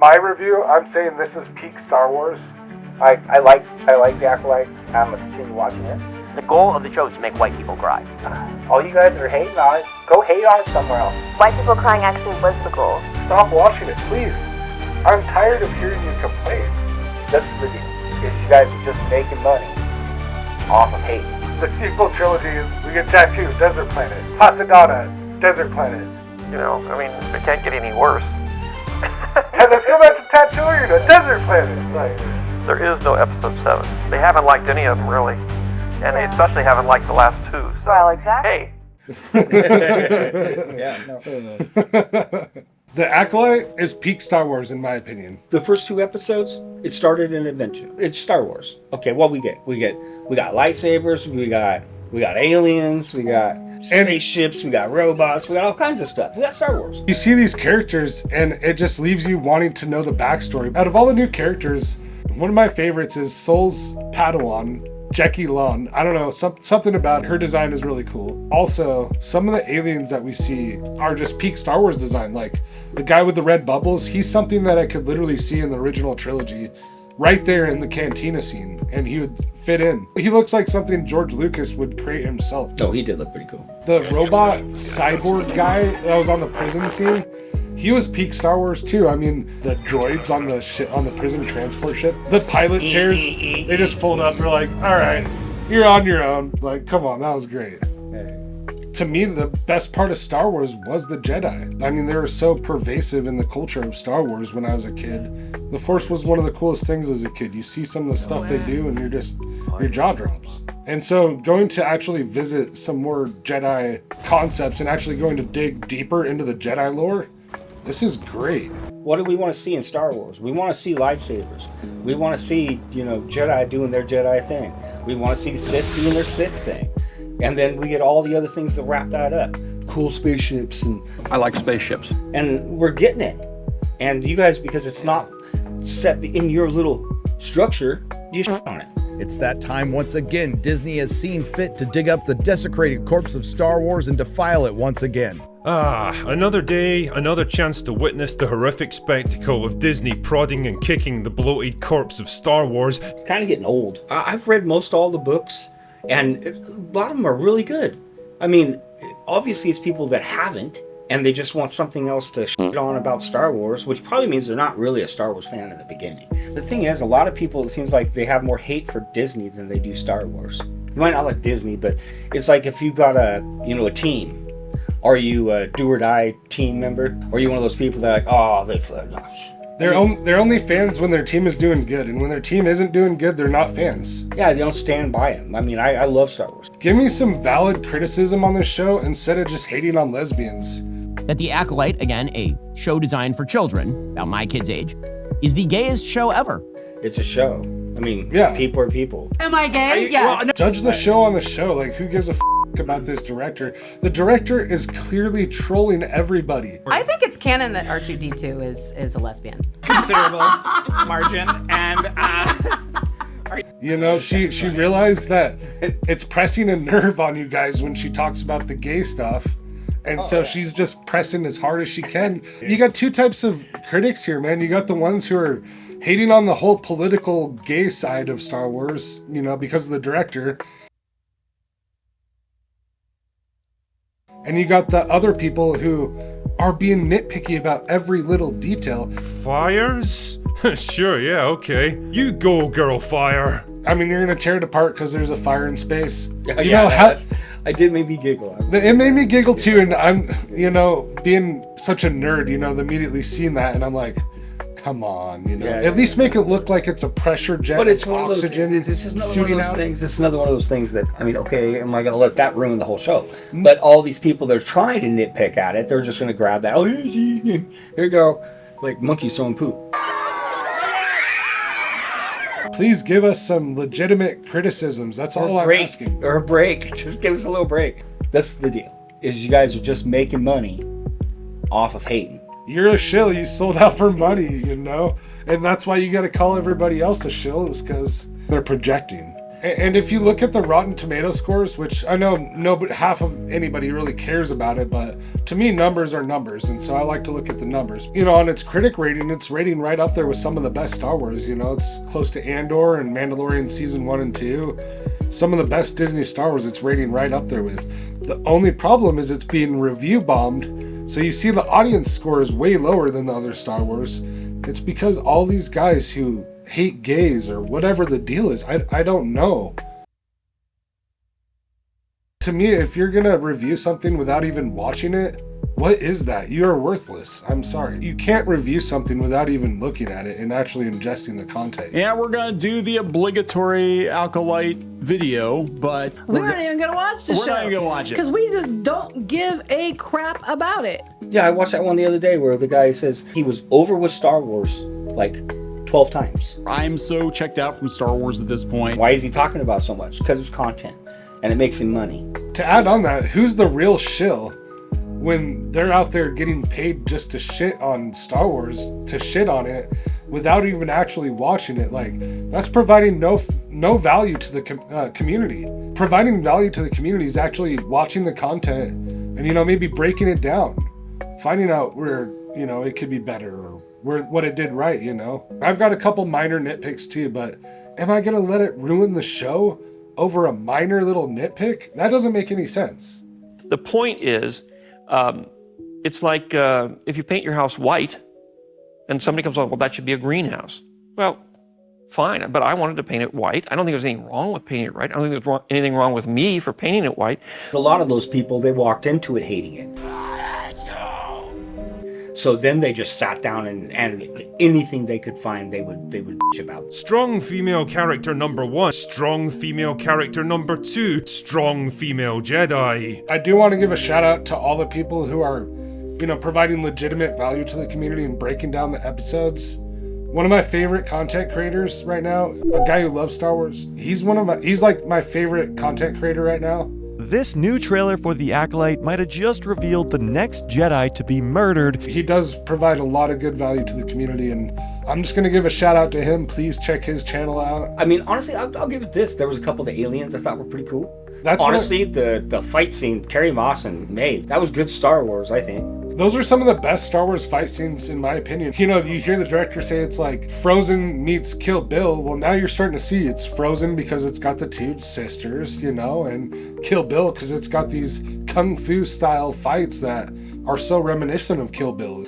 my review, I'm saying this is peak Star Wars. I like the Acolyte. I'm gonna continue watching it. The goal of the show is to make white people cry. All you guys are hating on it, go hate on it somewhere else. White people crying actually was the goal. Stop watching it, please. I'm tired of hearing you complain. That's the deal. Is you guys are just making money off of hate. The sequel trilogies, we get Tattoo, Desert Planet, Pasadena, Desert Planet. You know, I mean, it can't get any worse. And let's go back to Tatooine, a Desert Planet. Like, There is no episode 7. They haven't liked any of them, really. And they especially haven't liked the last 2. So, Well, exactly. hey. Yeah, no. The Acolyte is peak Star Wars, in my opinion. The first 2 episodes, it started an adventure. It's Star Wars. Okay, what we got lightsabers, we got aliens, we got spaceships, we got robots, we got all kinds of stuff. We got Star Wars. You see these characters, and it just leaves you wanting to know the backstory. Out of all the new characters, one of my favorites is Soul's Padawan, Jackie Lon. I don't know, something about her design is really cool. Also, some of the aliens that we see are just peak Star Wars design. Like the guy with the red bubbles, he's something that I could literally see in the original trilogy right there in the cantina scene, and he would fit in. He looks like something George Lucas would create himself. Oh, he did look pretty cool. The robot cyborg guy that was on the prison scene, he was peak Star Wars too. I mean, the droids on the prison transport ship, the pilot chairs, they just fold up. They're like, all right, you're on your own. Like, come on, that was great. To me, the best part of Star Wars was the Jedi. I mean, they were so pervasive in the culture of Star Wars when I was a kid. The Force was one of the coolest things as a kid. You see some of the stuff they do and your jaw drops. And so going to actually visit some more Jedi concepts and actually going to dig deeper into the Jedi lore, this is great. What do we want to see in Star Wars? We want to see lightsabers. We want to see, Jedi doing their Jedi thing. We want to see the Sith doing their Sith thing. And then we get all the other things that wrap that up. Cool spaceships and... I like spaceships. And we're getting it. And you guys, because it's not set in your little structure, you shit on it. It's that time once again. Disney has seen fit to dig up the desecrated corpse of Star Wars and defile it once again. Another day, another chance to witness the horrific spectacle of Disney prodding and kicking the bloated corpse of Star Wars. It's kind of getting old. I've read most all the books, and a lot of them are really good. I mean, obviously it's people that haven't, and they just want something else to shit on about Star Wars, which probably means they're not really a Star Wars fan in the beginning. The thing is, a lot of people, it seems like they have more hate for Disney than they do Star Wars. You might not like Disney, but it's like if you've got a team. Are you a do or die team member? Or are you one of those people that are like, oh, They're only fans when their team is doing good, and when their team isn't doing good, they're not fans. Yeah, they don't stand by them. I mean, I love Star Wars. Give me some valid criticism on this show instead of just hating on lesbians. That The Acolyte, again, a show designed for children, about my kid's age, is the gayest show ever. It's a show. I mean, yeah. People are people. Am I gay? Yes. Judge the show on the show. Like, who gives a about this director? The director is clearly trolling everybody. I think it's canon that R2-D2 is a lesbian. Considerable margin, and she realized that it's pressing a nerve on you guys when she talks about the gay stuff, and she's just pressing as hard as she can. You got 2 types of critics here, man. You got the ones who are hating on the whole political gay side of Star Wars, because of the director. And you got the other people who are being nitpicky about every little detail. Fires? Sure, yeah, okay. You go, girl, fire. I mean, you're gonna tear it apart because there's a fire in space. I did make me giggle. It made me giggle too, and I'm, being such a nerd, immediately seeing that, and I'm like, come on, at least make it look like it's a pressure jet. But it's one oxygen. of those. This is another one of those things. This is another one of those things that, I mean, okay, am I going to let that ruin the whole show? But all these people that are trying to nitpick at it, they're just going to grab that. Oh, here you go, like monkeys throwing poop. Please give us some legitimate criticisms. That's all I'm asking. Or a break. Just give us a little break. That's the deal. Is you guys are just making money off of hating. You're a shill. You sold out for money, and that's why you got to call everybody else a shill, is because they're projecting. And if you look at the Rotten Tomato scores, which I know half of anybody really cares about it, but to me, numbers are numbers, and so I like to look at the numbers. You know, on its critic rating, it's rating right up there with some of the best Star Wars. You know, it's close to Andor and Mandalorian Season 1 and 2. Some of the best Disney Star Wars it's rating right up there with. The only problem is it's being review bombed, so you see the audience score is way lower than the other Star Wars. It's because all these guys who hate gays or whatever the deal is, I don't know. To me, if you're gonna review something without even watching it, what is that? You are worthless. I'm sorry. You can't review something without even looking at it and actually ingesting the content. Yeah, we're gonna do the obligatory Acolyte video, but we're not even gonna watch the show. We're not even gonna watch it because we just don't give a crap about it. Yeah, I watched that one the other day where the guy says he was over with Star Wars like 12 times. I'm so checked out from Star Wars at this point. Why is he talking about so much? Because it's content and it makes him money. To add on that, who's the real shill when they're out there getting paid just to shit on Star Wars, to shit on it without even actually watching it? Like, that's providing no value to the community. Providing value to the community is actually watching the content and, you know, maybe breaking it down, finding out where, you know, it could be better or what it did right, you know. I've got a couple minor nitpicks too, but am I gonna let it ruin the show over a minor little nitpick? That doesn't make any sense. The point is, it's like if you paint your house white and somebody comes along, well, that should be a greenhouse. Well, fine, but I wanted to paint it white. I don't think there's anything wrong with painting it white. I don't think there's anything wrong with me for painting it white. A lot of those people, they walked into it hating it. So then they just sat down and anything they could find, they would bitch about. Strong female character number 1. Strong female character number 2. Strong female Jedi. I do want to give a shout out to all the people who are, you know, providing legitimate value to the community and breaking down the episodes. One of my favorite content creators right now, a guy who loves Star Wars. He's like my favorite content creator right now. This new trailer for The Acolyte might have just revealed the next Jedi to be murdered. He does provide a lot of good value to the community, and I'm just going to give a shout out to him. Please check his channel out. I mean, honestly, I'll give it this. There was a couple of the aliens I thought were pretty cool. That's honestly, the fight scene, Carrie Moss and May, that was good Star Wars, I think. Those are some of the best Star Wars fight scenes, in my opinion. You know, you hear the director say it's like Frozen meets Kill Bill. Well, now you're starting to see it's Frozen because it's got the two sisters, you know, and Kill Bill because it's got these kung fu style fights that are so reminiscent of Kill Bill.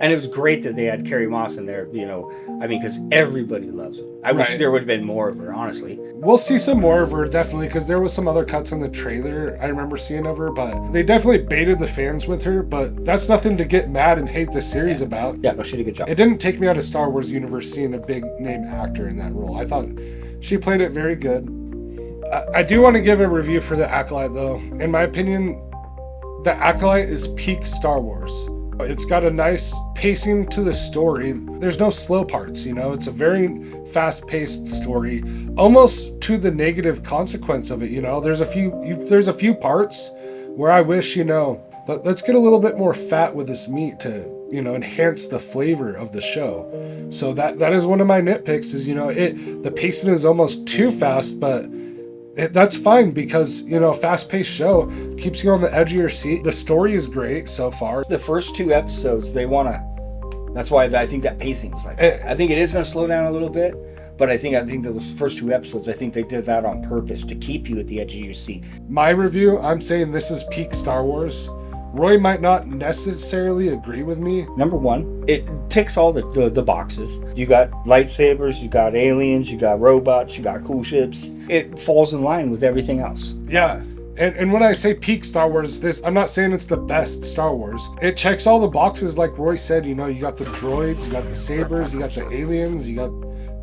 And it was great that they had Carrie Moss in there, you know, I mean, because everybody loves her. I wish there would have been more of her, honestly. We'll see some more of her, definitely, because there was some other cuts in the trailer I remember seeing of her, but they definitely baited the fans with her, but that's nothing to get mad and hate the series about. Yeah, no, she did a good job. It didn't take me out of Star Wars universe seeing a big name actor in that role. I thought she played it very good. I do want to give a review for The Acolyte, though. In my opinion, The Acolyte is peak Star Wars. It's got a nice pacing to the story. There's no slow parts, you know. It's a very fast-paced story, almost to the negative consequence of it, you know. There's a few parts where I wish, you know, let's get a little bit more fat with this meat to, you know, enhance the flavor of the show. So that is one of my nitpicks is, you know, the pacing is almost too fast, but that's fine because, you know, a fast-paced show keeps you on the edge of your seat. The story is great so far. The first 2 episodes, that's why I think that pacing was like that. I think it is going to slow down a little bit, but I think those first 2 episodes, I think they did that on purpose to keep you at the edge of your seat. My review, I'm saying this is peak Star Wars. Roy might not necessarily agree with me. Number 1, it ticks all the boxes. You got lightsabers, you got aliens, you got robots, you got cool ships. It falls in line with everything else. Yeah. And when I say peak Star Wars, I'm not saying it's the best Star Wars. It checks all the boxes like Roy said, you know, you got the droids, you got the sabers, you got the aliens, you got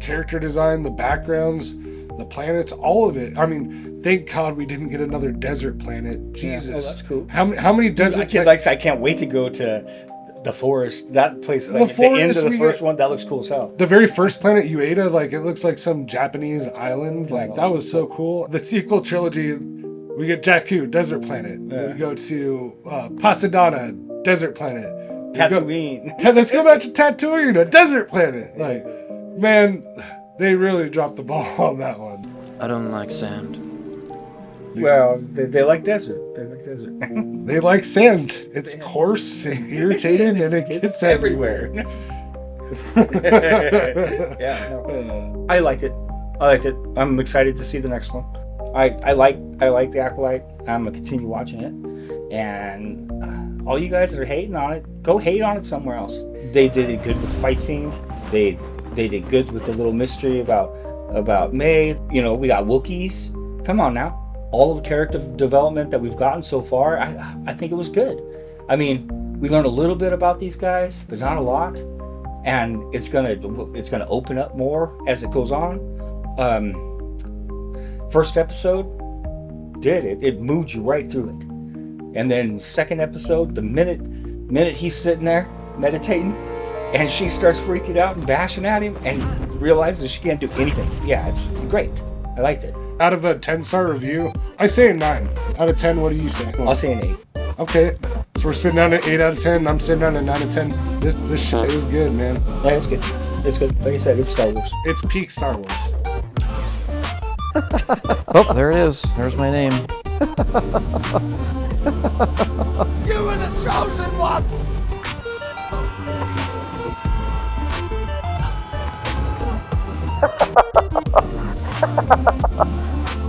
character design, the backgrounds, the planets, all of it. I mean, thank God we didn't get another desert planet. Jesus. Yeah, that's cool. How many desert planets? I can't wait to go to the forest. That place, like, the end of the first one, that looks cool as hell. The very first planet, Ueda, like, it looks like some Japanese island. Like, that was so cool. The sequel trilogy, we get Jakku, desert planet. We go to Pasadena, desert planet. Tatooine. Let's go back to Tatooine, a desert planet. Like, man, they really dropped the ball on that one. I don't like sand. Well, they like desert. They like desert. They like sand. It's coarse and irritating, and it gets everywhere. Yeah, no. I liked it. I'm excited to see the next one. I like the Acolyte. I'm gonna continue watching it. And all you guys that are hating on it, go hate on it somewhere else. They did it good with the fight scenes. They did good with the little mystery about May. You know, we got Wookiees. Come on now. All of the character development that we've gotten so far, I think it was good. I mean, we learned a little bit about these guys, but not a lot. And it's gonna open up more as it goes on. First episode it moved you right through it. And then second episode, the minute he's sitting there meditating and she starts freaking out and bashing at him and realizes she can't do anything. Yeah, it's great. I liked it. Out of a 10-star review, I say a 9. Out of 10, what do you say? I'll say an 8. Okay, so we're sitting down at 8 out of 10. I'm sitting down at 9 out of 10. This shit is good, man. Yeah, it's good. It's good. Like I said, it's Star Wars. It's peak Star Wars. Oh, there it is. There's my name. You were the chosen one!